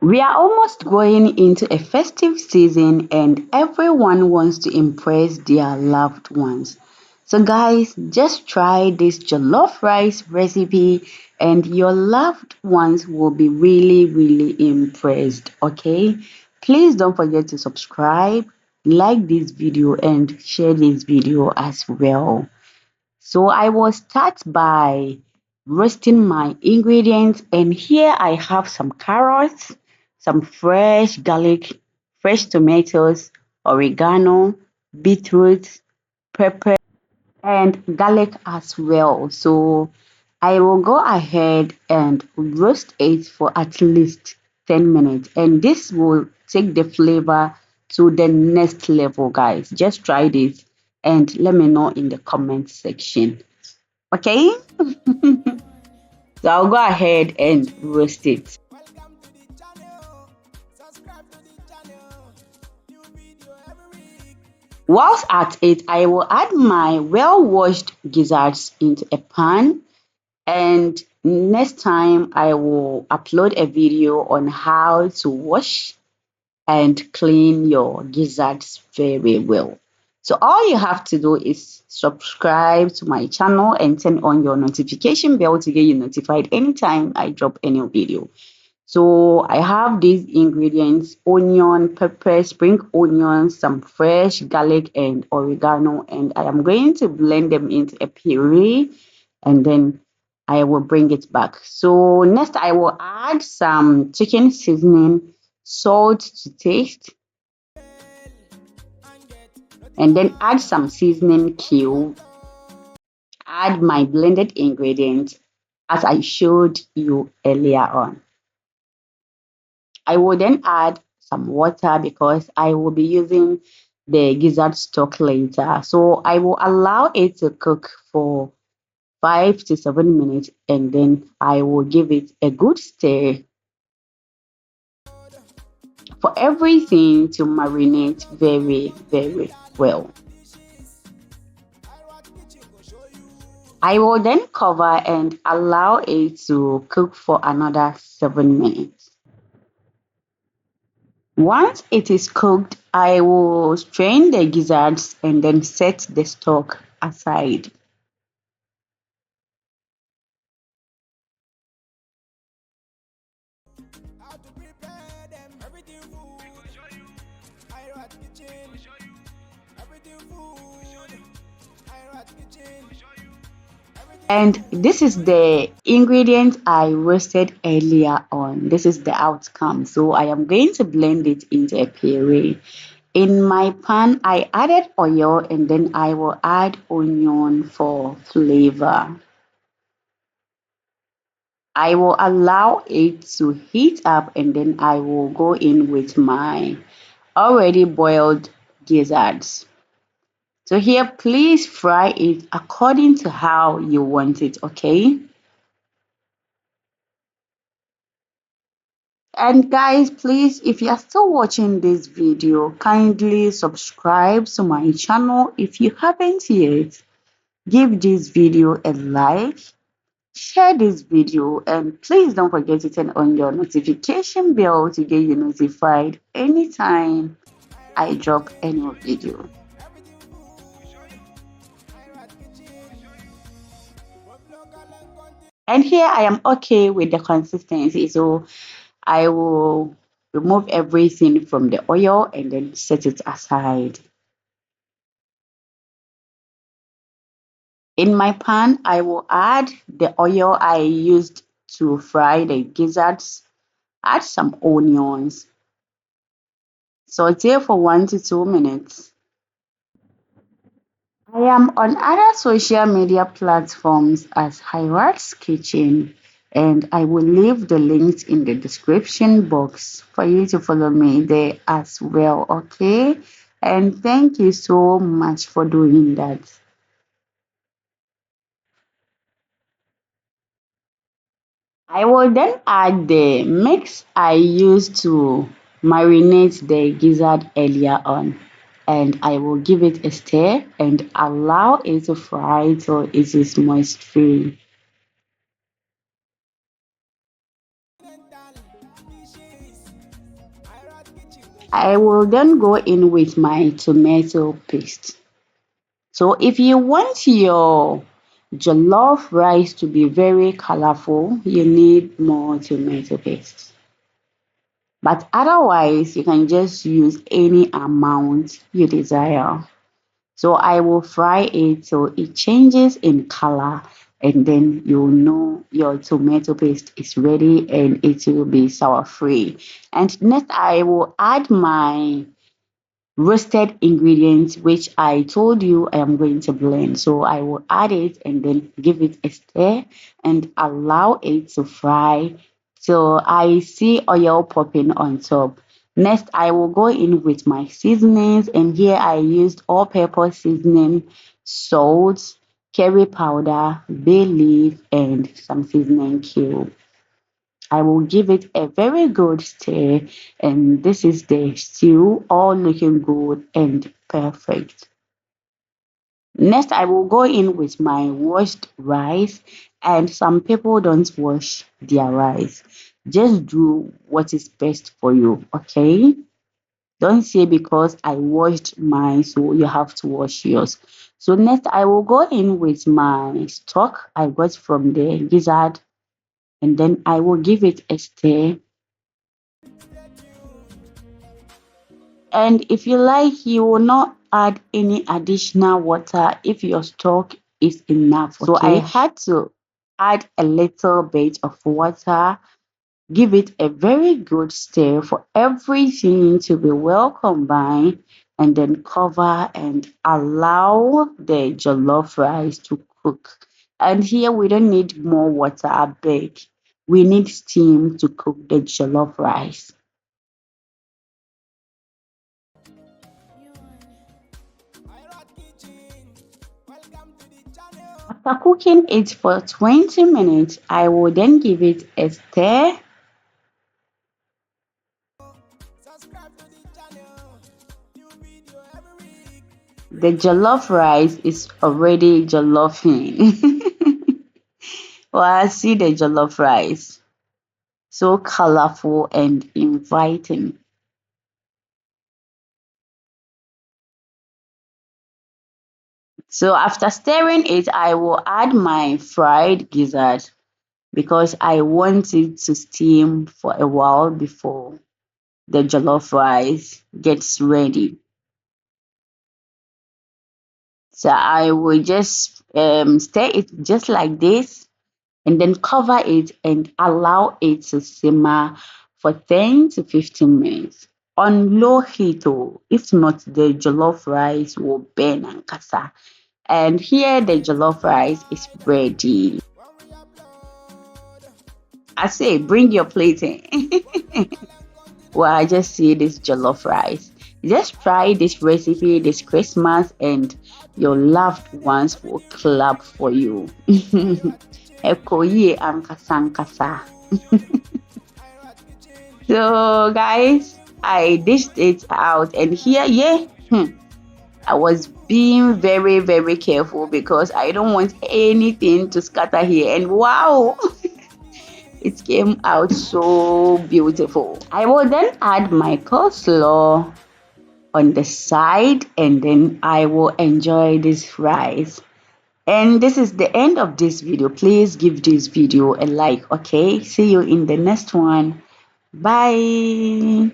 We are almost going into a festive season and everyone wants to impress their loved ones. So, guys, just try this jollof rice recipe and your loved ones will be really, really impressed. Okay, please don't forget to subscribe, like this video, and share this video as well. So I will start by roasting my ingredients, and here I have some carrots, some fresh garlic, fresh tomatoes, oregano, beetroot, pepper, and garlic as well. So I will go ahead and roast it for at least 10 minutes, and this will take the flavor to the next level, guys. Just try this and let me know in the comment section. Okay, so I'll go ahead and roast it. Welcome to the channel. Subscribe to the channel. New video every week. Whilst at it, I will add my well-washed gizzards into a pan, and next time I will upload a video on how to wash and clean your gizzards very well. So all you have to do is subscribe to my channel and turn on your notification bell to get you notified anytime I drop any video. So I have these ingredients: onion, pepper, spring onions, some fresh garlic and oregano, and I am going to blend them into a puree and then I will bring it back. So next I will add some chicken seasoning, salt to taste, and then add some seasoning cube. Add my blended ingredients as I showed you earlier on. I will then add some water because I will be using the gizzard stock later. So I will allow it to cook for 5 to 7 minutes and then I will give it a good stir for everything to marinate very, very well. I will then cover and allow it to cook for another 7 minutes. Once it is cooked, I will strain the gizzards and then set the stock aside. How to prepare them. Everything food. I at kitchen. Everything food. I at kitchen. And this is the ingredient I roasted earlier on. This is the outcome. So I am going to blend it into a puree. In my pan, I added oil and then I will add onion for flavor. I will allow it to heat up and then I will go in with my already boiled gizzards. So here, please fry it according to how you want it, okay? And guys, please, if you are still watching this video, kindly subscribe to my channel if you haven't yet. Give this video a like, share this video, and please don't forget to turn on your notification bell to get you notified anytime I drop any video. And here I am okay with the consistency, so I will remove everything from the oil and then set it aside. In my pan, I will add the oil I used to fry the gizzards, add some onions, saute for 1 to 2 minutes. I am on other social media platforms as Hyrax Kitchen, and I will leave the links in the description box for you to follow me there as well, okay? And thank you so much for doing that. I will then add the mix I used to marinate the gizzard earlier on, and I will give it a stir and allow it to fry till it is moist free. I will then go in with my tomato paste. So if you want your jollof rice to be very colorful, you need more tomato paste. But otherwise, you can just use any amount you desire. So I will fry it till it changes in color, and then you'll know your tomato paste is ready and it will be sour free. And next I will add my roasted ingredients, which I told you I am going to blend. So I will add it and then give it a stir and allow it to fry till I see oil popping on top. Next, I will go in with my seasonings, and here I used all purpose seasoning, salt, curry powder, bay leaf, and some seasoning cube. I will give it a very good stir, and this is the stew, all looking good and perfect. Next, I will go in with my washed rice, and some people don't wash their rice. Just do what is best for you, okay? Don't say because I washed mine, so you have to wash yours. So next, I will go in with my stock I got from the gizzard, and then I will give it a stir. And if you like, you will not add any additional water if your stock is enough. So I had to add a little bit of water, give it a very good stir for everything to be well combined, and then cover and allow the jollof rice to cook. And here we don't need more water, I beg. We need steam to cook the jollof rice. Welcome to the channel. After cooking it for 20 minutes, I will then give it a stir. Subscribe to the channel. New video every week. The jollof rice is already jollofing. Well, I see the jollof rice. So colorful and inviting. So after stirring it, I will add my fried gizzard because I want it to steam for a while before the jollof rice gets ready. So I will just stir it just like this and then cover it and allow it to simmer for 10 to 15 minutes on low heat. Oh, if not, the jollof rice will burn and kasa. And here the jollof rice is ready. When we upload, I say, bring your plate in. Well, I just see this jollof rice. Just try this recipe this Christmas and your loved ones will clap for you. Ekoye ankasa ankasa. So guys, I dished it out and here, yeah, I was being very, very careful because I don't want anything to scatter here. And wow, it came out so beautiful. I will then add my coleslaw on the side and then I will enjoy this rice. And this is the end of this video. Please give this video a like, okay? See you in the next one. Bye.